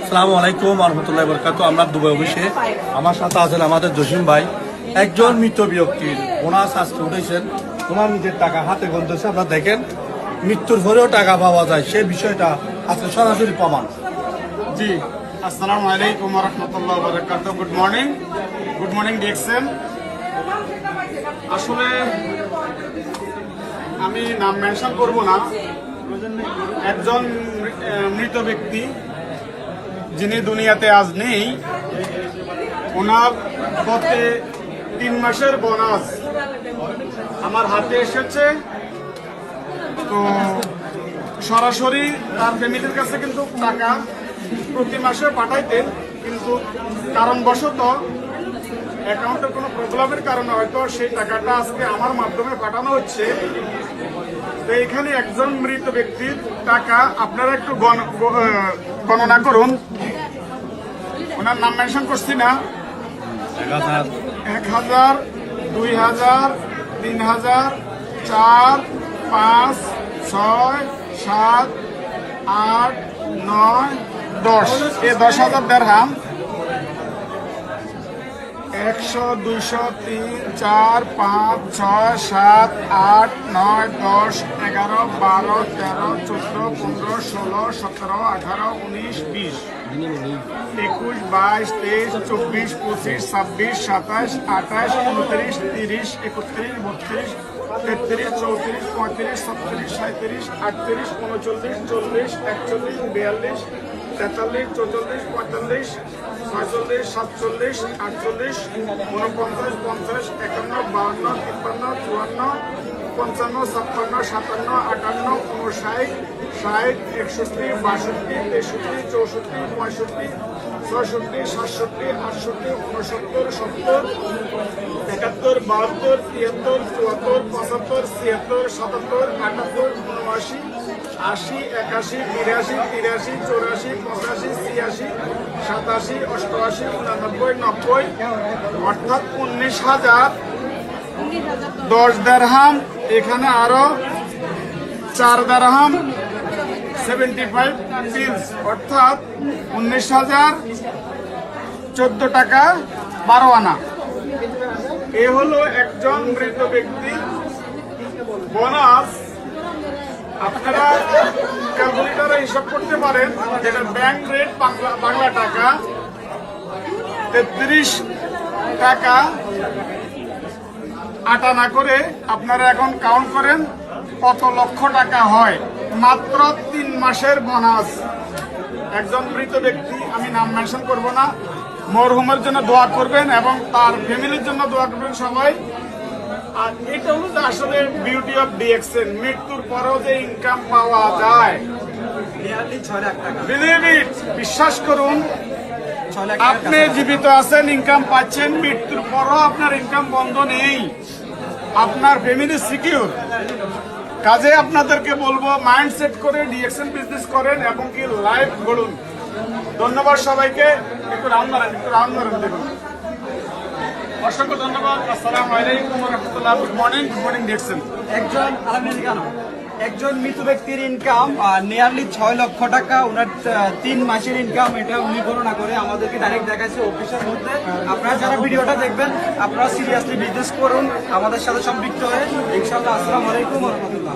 আসসালামু আলাইকুম রহমতুল্লাহ বরকাত। আমরা দুবাই অফিসে, আমার সাথে আছেন আমাদের জসিম ভাই। একজন মৃত ব্যক্তির বোনাস আজকে উঠেছেন, ওনার নিজের টাকা হাতে গুনতেছে। আপনারা দেখেন, মৃত্যুর পরেও টাকা পাওয়া যায়, সেই বিষয়টা আজকে সরাসরি প্রমাণ। জি, আসসালামু আলাইকুম রহমতুল্লাহ বরকাত। Good morning DXN. আসলে আমি নাম মেনশন করব না। একজন মৃত ব্যক্তি যিনি দুনিয়াতে আজ নেই, ওনার গতে 3 মাসের বোনাস আমার হাতে এসেছে। তো সরাসরি তার ফ্যামিলির কাছে কিন্তু টাকা প্রতি মাসে পাঠাইতেন, কিন্তু কারণবশত অ্যাকাউন্টের কোনো প্রবলেমের কারণে হয়তো সেই টাকাটা আজকে আমার মাধ্যমে পাঠানো হচ্ছে। তো এখানে একজন মৃত ব্যক্তির টাকা আপনারা একটু গণনা করুন। ওনার নাম মেনশন করছি না। 1000, 2000, 3000, 4, 5, 6, 7, 8, 9, 10। এই 10,000 দিরহাম 100, 200, 3, 4, 5, 6, 7, 8, 9, 10, 11, 12, 13, 14, 15, 16, 17, 18, 19, 20, 21, 22, 23, 24, 25, 26, 27, 28, 29, 30, 31, 32, 33, 34, 35, 37, 37, 38, 39, 40, 41, 42, 43, 44, 45, 46, 47, 48, 49, 50, 51, 52, 53, 54, 55, 56, 57, 58, 59, 60, 61, 62, 63, 64, 65, 66, 67, 68, 69, 70, 71, 72, 73, 74, 75, 76, 77, 78, 79, 80, 81, 82, 83, 84, 85, 86, 87, 88, 89, 90, অর্থাৎ 19,000 10 দিরহাম। এখানে আরো 4 দিরহাম 75 পিন্স, অর্থাৎ 19,014 টাকা 12 আনা। এ হলো একজন মৃত ব্যক্তি বোনাস। আপনারা ক্যালকুলেটরে হিসাব করতে পারেন, যেটা ব্যাংক রেট বাংলা টাকা 33 টাকা 8 আনা করে আপনারা এখন কাউন্ট করেন কত লক্ষ টাকা হয়। মাত্র 3 মাসের বোনাস। একজন মৃত ব্যক্তি, আমি নাম মেনশন করব না, মরহুমের জন্য দোয়া করবেন এবং তার ফ্যামিলির জন্য দোয়া করবেন সবাই। আর এটা হলো আসলে বিউটি অফ ডিএক্সএন, মৃত্যুর পরেও যে ইনকাম পাওয়া যায়। বিশ্বাস করুন, আপনি জীবিত আছেন, ইনকাম পাচ্ছেন, মৃত্যুর পরও আপনার ইনকাম বন্ধ নেই, আপনার ফ্যামিলি সিকিউর। কাজে আপনাদেরকে বলবো, মাইন্ড সেট করে ডিএক্সএন বিজনেস করেন এবং কি লাইফ গড়ুন। ধন্যবাদ সবাইকে। একটু রাউন্ড মারেন দেখুন। অসংখ্য ধন্যবাদ। আসসালামু আলাইকুম রহমতুল্লাহ। Good morning DXN. একজন মৃত ব্যক্তির ইনকাম নিয়ারলি 6 লক্ষ টাকা, ওনার 3 মাসের ইনকাম, এটা উনি গণনা করে আমাদেরকে ডাইরেক্ট দেখাচ্ছে অফিসের মধ্যে। আপনারা যারা ভিডিওটা দেখবেন, আপনারা সিরিয়াসলি বিজনেস করুন, আমাদের সাথে সম্পৃক্ত হয়ে। ইনশাআল্লাহ। আসসালামু আলাইকুম ওয়া রাহমাতুল্লাহ।